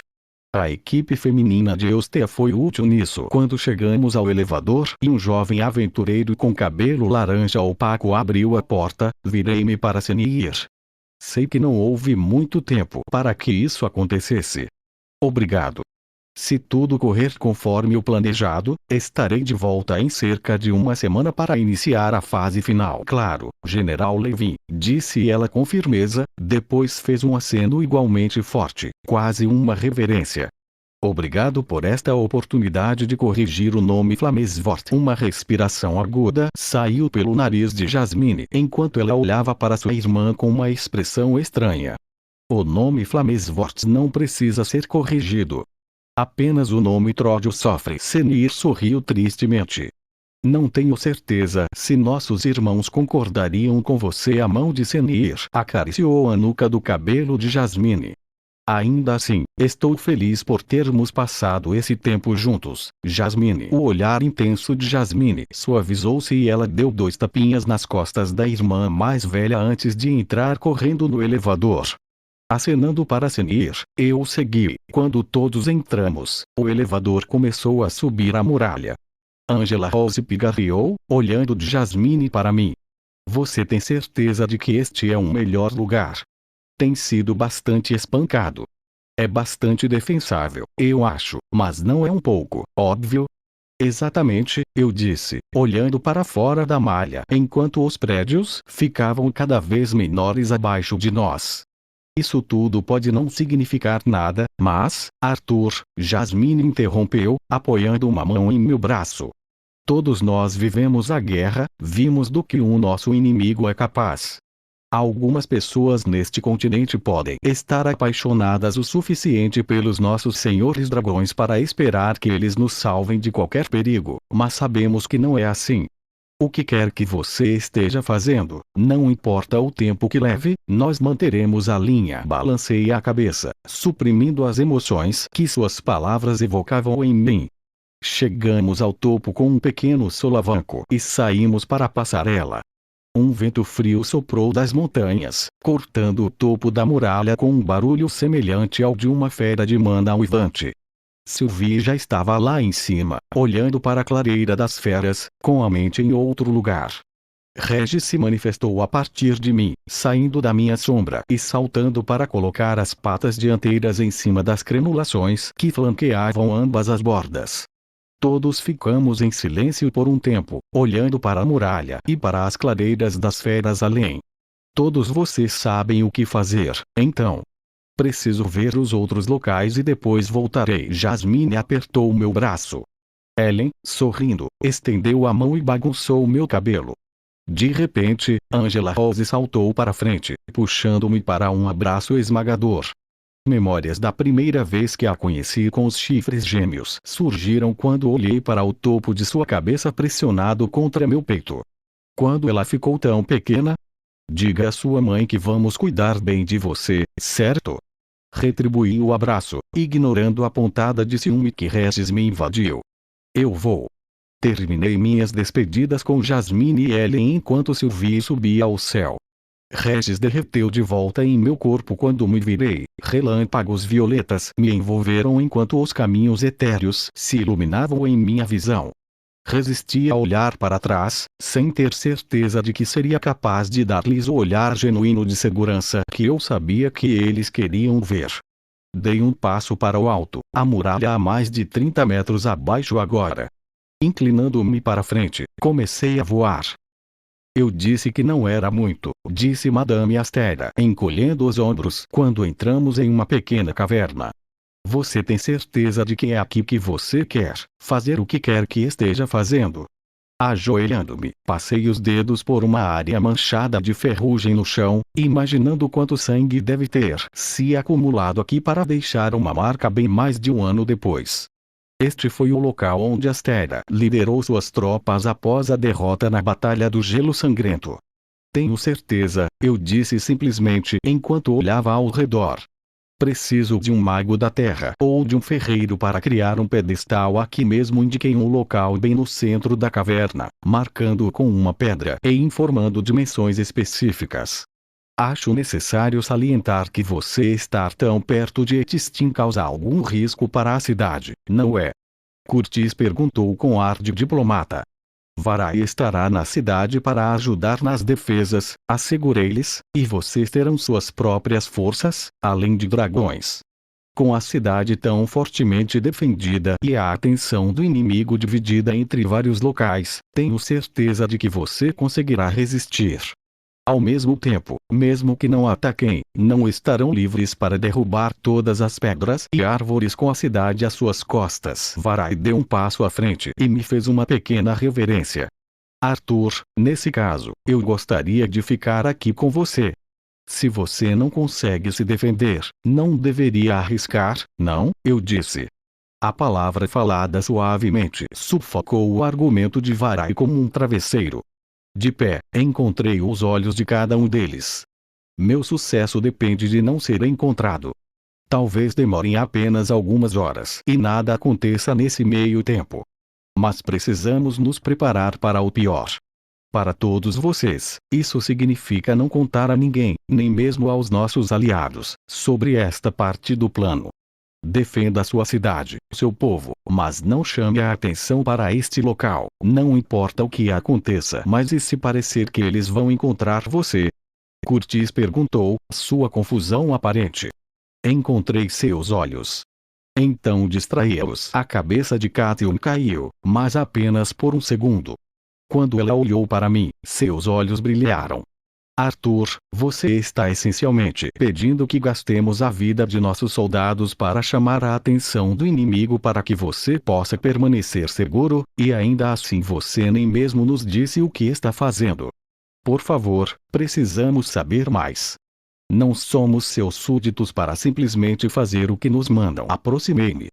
A equipe feminina de Eustea foi útil nisso. Quando chegamos ao elevador e um jovem aventureiro com cabelo laranja opaco abriu a porta, virei-me para Senir. Sei que não houve muito tempo para que isso acontecesse. Obrigado. Se tudo correr conforme o planejado, estarei de volta em cerca de 1 semana para iniciar a fase final. Claro, General Levin, disse ela com firmeza, depois fez um aceno igualmente forte, quase uma reverência. Obrigado por esta oportunidade de corrigir o nome Flamesvort. Uma respiração aguda saiu pelo nariz de Jasmine enquanto ela olhava para sua irmã com uma expressão estranha. O nome Flamesvort não precisa ser corrigido. Apenas o nome Tródio sofre. Senir sorriu tristemente. Não tenho certeza se nossos irmãos concordariam com você. A mão de Senir acariciou a nuca do cabelo de Jasmine. Ainda assim, estou feliz por termos passado esse tempo juntos, Jasmine. O olhar intenso de Jasmine suavizou-se e ela deu 2 tapinhas nas costas da irmã mais velha antes de entrar correndo no elevador. Acenando para Senir, eu o segui. Quando todos entramos, o elevador começou a subir a muralha. Angela Rose pigarreou, olhando de Jasmine para mim. Você tem certeza de que este é um melhor lugar? Tem sido bastante espancado. É bastante defensável, eu acho, mas não é um pouco óbvio? Exatamente, eu disse, olhando para fora da malha enquanto os prédios ficavam cada vez menores abaixo de nós. Isso tudo pode não significar nada, mas, Arthur, Jasmine interrompeu, apoiando uma mão em meu braço. Todos nós vivemos a guerra, vimos do que o nosso inimigo é capaz. Algumas pessoas neste continente podem estar apaixonadas o suficiente pelos nossos senhores dragões para esperar que eles nos salvem de qualquer perigo, mas sabemos que não é assim. O que quer que você esteja fazendo, não importa o tempo que leve, nós manteremos a linha. Balancei a cabeça, suprimindo as emoções que suas palavras evocavam em mim. Chegamos ao topo com um pequeno solavanco e saímos para a passarela. Um vento frio soprou das montanhas, cortando o topo da muralha com um barulho semelhante ao de uma fera de mana uivante. Sylvie já estava lá em cima, olhando para a clareira das feras, com a mente em outro lugar. Regis se manifestou a partir de mim, saindo da minha sombra e saltando para colocar as patas dianteiras em cima das cremulações que flanqueavam ambas as bordas. Todos ficamos em silêncio por um tempo, olhando para a muralha e para as clareiras das feras além. Todos vocês sabem o que fazer, então. Preciso ver os outros locais e depois voltarei. Jasmine apertou meu braço. Ellen, sorrindo, estendeu a mão e bagunçou meu cabelo. De repente, Angela Rose saltou para frente, puxando-me para um abraço esmagador. Memórias da primeira vez que a conheci com os chifres gêmeos surgiram quando olhei para o topo de sua cabeça pressionado contra meu peito. Quando ela ficou tão pequena? Diga à sua mãe que vamos cuidar bem de você, certo? Retribuí o abraço, ignorando a pontada de ciúme que Regis me invadiu. Eu vou. Terminei minhas despedidas com Jasmine e Ellen enquanto Sylvie subia ao céu. Regis derreteu de volta em meu corpo quando me virei. Relâmpagos violetas me envolveram enquanto os caminhos etéreos se iluminavam em minha visão. Resisti a olhar para trás, sem ter certeza de que seria capaz de dar-lhes o olhar genuíno de segurança que eu sabia que eles queriam ver. Dei um passo para o alto, a muralha a mais de 30 metros abaixo agora. Inclinando-me para frente, comecei a voar. Eu disse que não era muito, disse Madame Astera, encolhendo os ombros quando entramos em uma pequena caverna. Você tem certeza de que é aqui que você quer fazer o que quer que esteja fazendo? Ajoelhando-me, passei os dedos por uma área manchada de ferrugem no chão, imaginando quanto sangue deve ter se acumulado aqui para deixar uma marca bem mais de um ano depois. Este foi o local onde Astera liderou suas tropas após a derrota na Batalha do Gelo Sangrento. Tenho certeza, eu disse simplesmente enquanto olhava ao redor. Preciso de um mago da terra ou de um ferreiro para criar um pedestal aqui mesmo. Indiquei um local bem no centro da caverna, marcando-o com uma pedra e informando dimensões específicas. Acho necessário salientar que você estar tão perto de Etistin causa algum risco para a cidade, não é? Curtis perguntou com ar de diplomata. Varai estará na cidade para ajudar nas defesas, assegurei-lhes, e vocês terão suas próprias forças, além de dragões. Com a cidade tão fortemente defendida e a atenção do inimigo dividida entre vários locais, tenho certeza de que você conseguirá resistir. Ao mesmo tempo, mesmo que não ataquem, não estarão livres para derrubar todas as pedras e árvores com a cidade às suas costas. Varai deu um passo à frente e me fez uma pequena reverência. Arthur, nesse caso, eu gostaria de ficar aqui com você. Se você não consegue se defender, não deveria arriscar, não? Eu disse. A palavra falada suavemente sufocou o argumento de Varai como um travesseiro. De pé, encontrei os olhos de cada um deles. Meu sucesso depende de não ser encontrado. Talvez demorem apenas algumas horas e nada aconteça nesse meio tempo. Mas precisamos nos preparar para o pior. Para todos vocês, isso significa não contar a ninguém, nem mesmo aos nossos aliados, sobre esta parte do plano. Defenda sua cidade, seu povo, mas não chame a atenção para este local, não importa o que aconteça. Mas e se parecer que eles vão encontrar você? Curtis perguntou, sua confusão aparente. Encontrei seus olhos. Então distraí-os. A cabeça de Catelyn caiu, mas apenas por um segundo. Quando ela olhou para mim, seus olhos brilharam. Arthur, você está essencialmente pedindo que gastemos a vida de nossos soldados para chamar a atenção do inimigo para que você possa permanecer seguro, e ainda assim você nem mesmo nos disse o que está fazendo. Por favor, precisamos saber mais. Não somos seus súditos para simplesmente fazer o que nos mandam. Aproximei-me.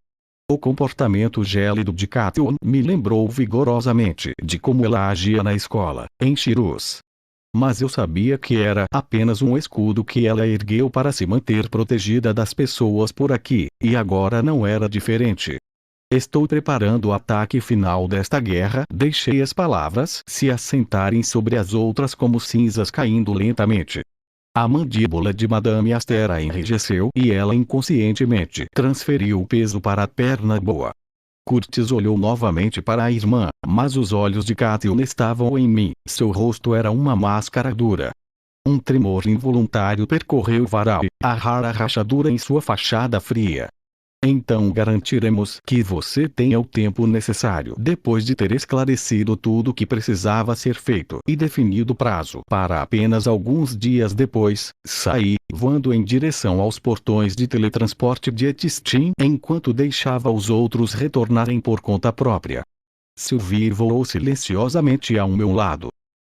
O comportamento gélido de Catelyn me lembrou vigorosamente de como ela agia na escola, em Shirus. Mas eu sabia que era apenas um escudo que ela ergueu para se manter protegida das pessoas por aqui, e agora não era diferente. Estou preparando o ataque final desta guerra. Deixei as palavras se assentarem sobre as outras como cinzas caindo lentamente. A mandíbula de Madame Astera enrijeceu e ela inconscientemente transferiu o peso para a perna boa. Curtis olhou novamente para a irmã, mas os olhos de Catelyn estavam em mim. Seu rosto era uma máscara dura. Um tremor involuntário percorreu o varal, a rara rachadura em sua fachada fria. Então garantiremos que você tenha o tempo necessário depois de ter esclarecido tudo o que precisava ser feito e definido o prazo para apenas alguns dias depois, sair, voando em direção aos portões de teletransporte de Etistin enquanto deixava os outros retornarem por conta própria. Sylvie voou silenciosamente ao meu lado.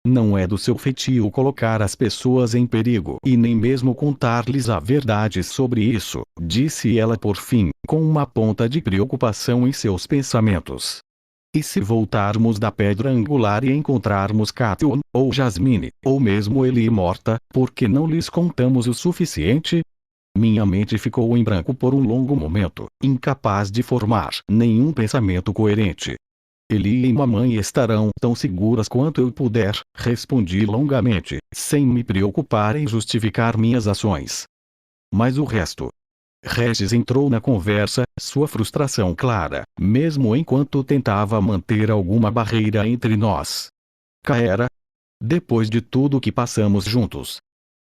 Não é do seu feitio colocar as pessoas em perigo e nem mesmo contar-lhes a verdade sobre isso, disse ela por fim, com uma ponta de preocupação em seus pensamentos. E se voltarmos da pedra angular e encontrarmos Catelyn, ou Jasmine, ou mesmo Ellie morta, por que não lhes contamos o suficiente? Minha mente ficou em branco por um longo momento, incapaz de formar nenhum pensamento coerente. Ellie e mamãe estarão tão seguras quanto eu puder, respondi longamente, sem me preocupar em justificar minhas ações. Mas o resto? Regis entrou na conversa, sua frustração clara, mesmo enquanto tentava manter alguma barreira entre nós. Caera? Depois de tudo que passamos juntos.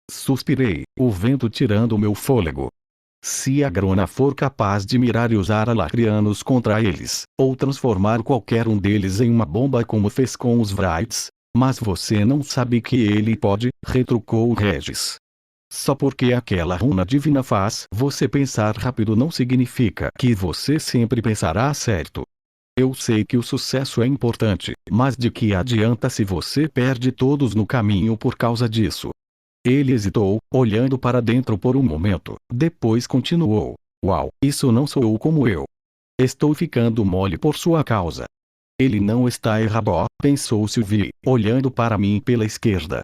Suspirei, o vento tirando meu fôlego. Se a Grona for capaz de mirar e usar alacrianos contra eles, ou transformar qualquer um deles em uma bomba como fez com os Wrights, mas você não sabe que ele pode, retrucou Regis. Só porque aquela runa divina faz você pensar rápido não significa que você sempre pensará certo. Eu sei que o sucesso é importante, mas de que adianta se você perde todos no caminho por causa disso? Ele hesitou, olhando para dentro por um momento, depois continuou. Uau, isso não sou como eu. Estou ficando mole por sua causa. Ele não está errado, pensou Sylvie, olhando para mim pela esquerda.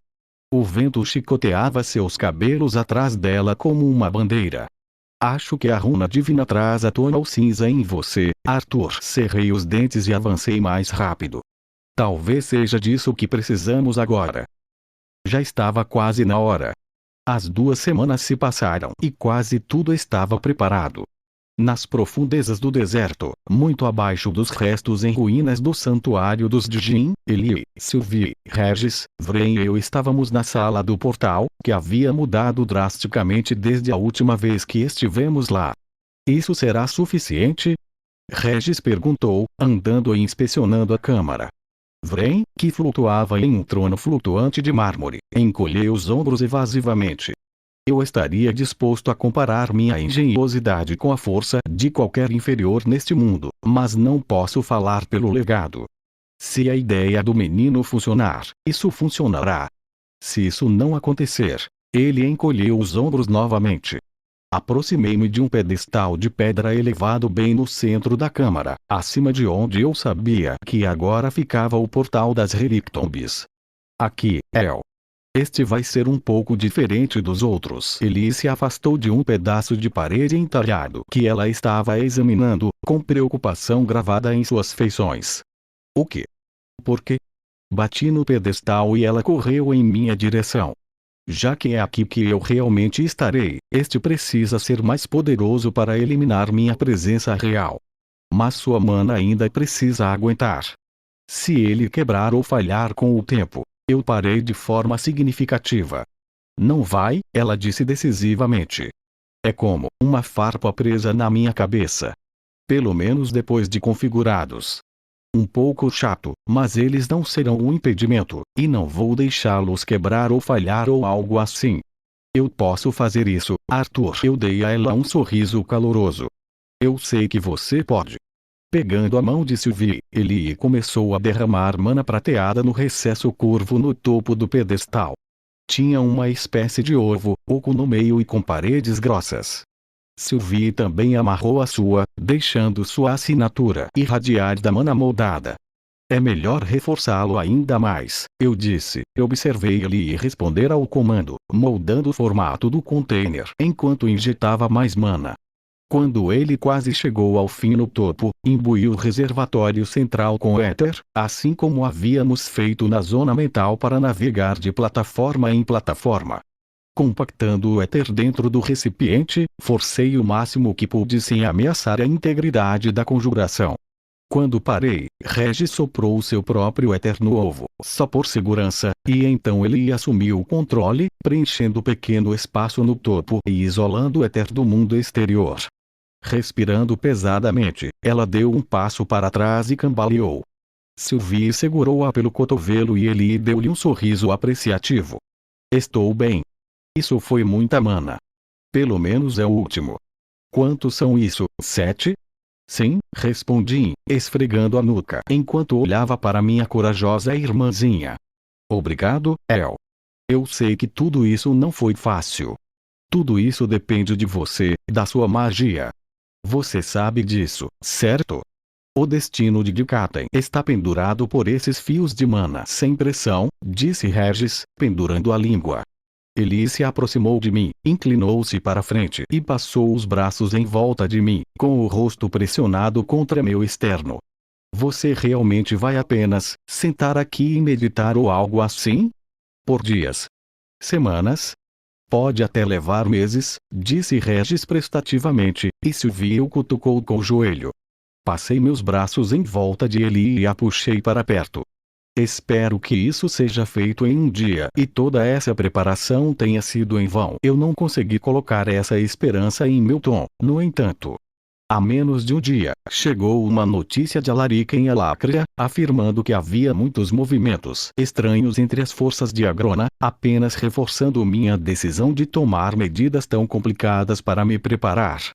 O vento chicoteava seus cabelos atrás dela como uma bandeira. Acho que a runa divina traz à tona o cinza em você, Arthur. Cerrei os dentes e avancei mais rápido. Talvez seja disso que precisamos agora. Já estava quase na hora. As 2 semanas se passaram e quase tudo estava preparado. Nas profundezas do deserto, muito abaixo dos restos em ruínas do santuário dos Djinn, Ellie, Sylvie, Regis, Vren e eu estávamos na sala do portal, que havia mudado drasticamente desde a última vez que estivemos lá. Isso será suficiente? Regis perguntou, andando e inspecionando a câmara. Vren, que flutuava em um trono flutuante de mármore, encolheu os ombros evasivamente. Eu estaria disposto a comparar minha engenhosidade com a força de qualquer inferior neste mundo, mas não posso falar pelo legado. Se a ideia do menino funcionar, isso funcionará. Se isso não acontecer, ele encolheu os ombros novamente. Aproximei-me de um pedestal de pedra elevado bem no centro da câmara, acima de onde eu sabia que agora ficava o portal das Relictombes. Aqui, El. Este vai ser um pouco diferente dos outros. Ele se afastou de um pedaço de parede entalhado que ela estava examinando, com preocupação gravada em suas feições. O que? Por quê? Bati no pedestal e ela correu em minha direção. Já que é aqui que eu realmente estarei, este precisa ser mais poderoso para eliminar minha presença real. Mas sua mana ainda precisa aguentar. Se ele quebrar ou falhar com o tempo, eu parei de forma significativa. Não vai, ela disse decisivamente. É como uma farpa presa na minha cabeça. Pelo menos depois de configurados. Um pouco chato, mas eles não serão um impedimento, e não vou deixá-los quebrar ou falhar ou algo assim. Eu posso fazer isso, Arthur. Eu dei a ela um sorriso caloroso. Eu sei que você pode. Pegando a mão de Sylvie, ele começou a derramar mana prateada no recesso curvo no topo do pedestal. Tinha uma espécie de ovo, oco no meio e com paredes grossas. Sylvie também amarrou a sua, deixando sua assinatura irradiar da mana moldada. É melhor reforçá-lo ainda mais, eu disse. Observei ele responder ao comando, moldando o formato do container enquanto injetava mais mana. Quando ele quase chegou ao fim no topo, imbuiu o reservatório central com éter, assim como havíamos feito na zona mental para navegar de plataforma em plataforma. Compactando o éter dentro do recipiente, forcei o máximo que pude sem ameaçar a integridade da conjuração. Quando parei, Regis soprou seu próprio éter no ovo, só por segurança, e então ele assumiu o controle, preenchendo o pequeno espaço no topo e isolando o éter do mundo exterior. Respirando pesadamente, ela deu um passo para trás e cambaleou. Sylvie segurou-a pelo cotovelo e ele deu-lhe um sorriso apreciativo. Estou bem. Isso foi muita mana. Pelo menos é o último. Quantos são isso, 7? Sim, respondi, esfregando a nuca enquanto olhava para minha corajosa irmãzinha. Obrigado, El. Eu sei que tudo isso não foi fácil. Tudo isso depende de você, da sua magia. Você sabe disso, certo? O destino de Dikaten está pendurado por esses fios de mana sem pressão, disse Regis, pendurando a língua. Ele se aproximou de mim, inclinou-se para frente e passou os braços em volta de mim, com o rosto pressionado contra meu externo. Você realmente vai apenas sentar aqui e meditar ou algo assim? Por dias? Semanas? Pode até levar meses, disse Regis prestativamente, e Sylvie o cutucou com o joelho. Passei meus braços em volta de ele e a puxei para perto. Espero que isso seja feito em um dia e toda essa preparação tenha sido em vão. Eu não consegui colocar essa esperança em meu tom, no entanto. Há menos de um dia, chegou uma notícia de Alaric em Elacria, afirmando que havia muitos movimentos estranhos entre as forças de Agrona, apenas reforçando minha decisão de tomar medidas tão complicadas para me preparar.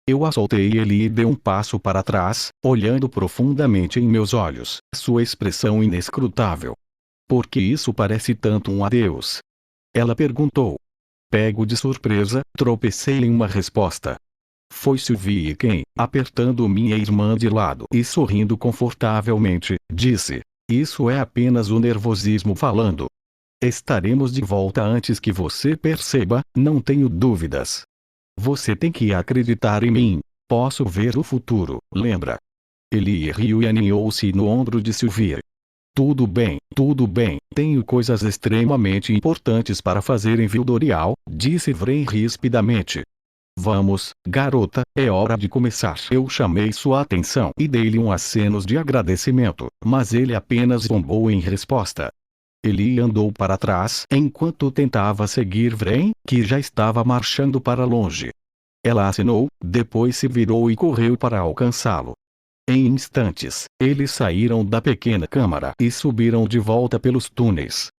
Eu a soltei e ele deu um passo para trás, olhando profundamente em meus olhos, sua expressão inescrutável. Por que isso parece tanto um adeus? Ela perguntou. Pego de surpresa, tropecei em uma resposta. Foi Sylvie quem, apertando minha irmã de lado e sorrindo confortavelmente, disse: Isso é apenas o nervosismo falando. Estaremos de volta antes que você perceba, não tenho dúvidas. Você tem que acreditar em mim. Posso ver o futuro, lembra? Ele riu e aninhou-se no ombro de Sylvie. Tudo bem, tenho coisas extremamente importantes para fazer em Vildorial, disse Vren rispidamente. Vamos, garota, é hora de começar. Eu chamei sua atenção e dei-lhe um acenos de agradecimento, mas ele apenas zombou em resposta. Ele andou para trás enquanto tentava seguir Vren, que já estava marchando para longe. Ela acenou, depois se virou e correu para alcançá-lo. Em instantes, eles saíram da pequena câmara e subiram de volta pelos túneis.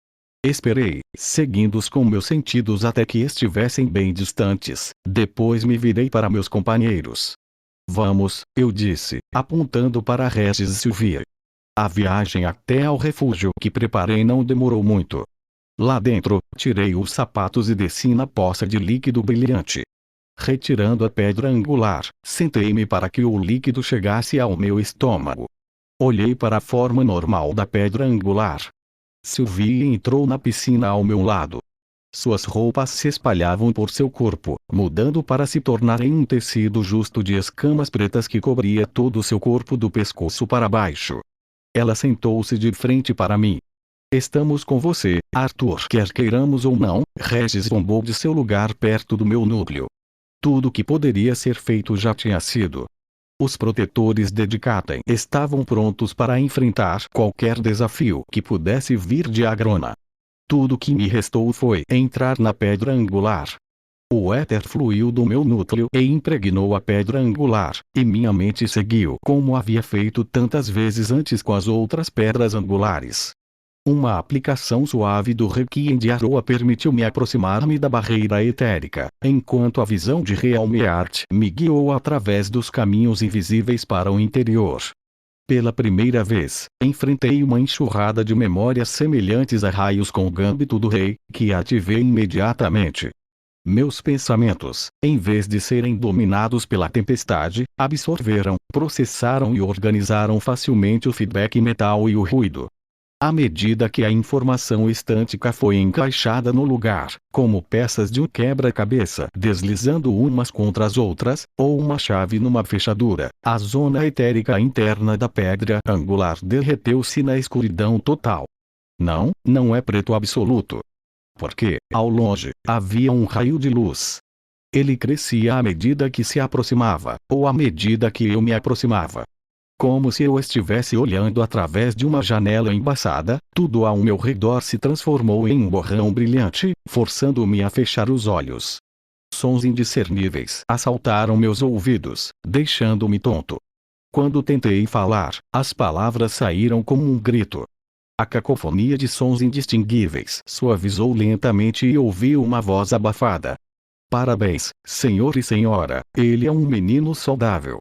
Esperei, seguindo-os com meus sentidos até que estivessem bem distantes, depois me virei para meus companheiros. Vamos, eu disse, apontando para Regis e Sylvie. A viagem até ao refúgio que preparei não demorou muito. Lá dentro, tirei os sapatos e desci na poça de líquido brilhante. Retirando a pedra angular, sentei-me para que o líquido chegasse ao meu estômago. Olhei para a forma normal da pedra angular. Sylvie entrou na piscina ao meu lado. Suas roupas se espalhavam por seu corpo, mudando para se tornarem um tecido justo de escamas pretas que cobria todo o seu corpo do pescoço para baixo. Ela sentou-se de frente para mim. Estamos com você, Arthur. Quer queiramos ou não, Regis zombou de seu lugar perto do meu núcleo. Tudo que poderia ser feito já tinha sido. Os protetores de Decatem estavam prontos para enfrentar qualquer desafio que pudesse vir de Agrona. Tudo que me restou foi entrar na pedra angular. O éter fluiu do meu núcleo e impregnou a pedra angular, e minha mente seguiu como havia feito tantas vezes antes com as outras pedras angulares. Uma aplicação suave do Requiem de Aroa permitiu-me aproximar-me da barreira etérica, enquanto a visão de Realmeart me guiou através dos caminhos invisíveis para o interior. Pela primeira vez, enfrentei uma enxurrada de memórias semelhantes a raios com o gâmbito do rei, que ativei imediatamente. Meus pensamentos, em vez de serem dominados pela tempestade, absorveram, processaram e organizaram facilmente o feedback mental e o ruído. À medida que a informação estântica foi encaixada no lugar, como peças de um quebra-cabeça deslizando umas contra as outras, ou uma chave numa fechadura, a zona etérica interna da pedra angular derreteu-se na escuridão total. Não é preto absoluto. Porque, ao longe, havia um raio de luz. Ele crescia à medida que se aproximava, ou à medida que eu me aproximava. Como se eu estivesse olhando através de uma janela embaçada, tudo ao meu redor se transformou em um borrão brilhante, forçando-me a fechar os olhos. Sons indiscerníveis assaltaram meus ouvidos, deixando-me tonto. Quando tentei falar, as palavras saíram como um grito. A cacofonia de sons indistinguíveis suavizou lentamente e ouvi uma voz abafada. Parabéns, senhor e senhora, ele é um menino saudável.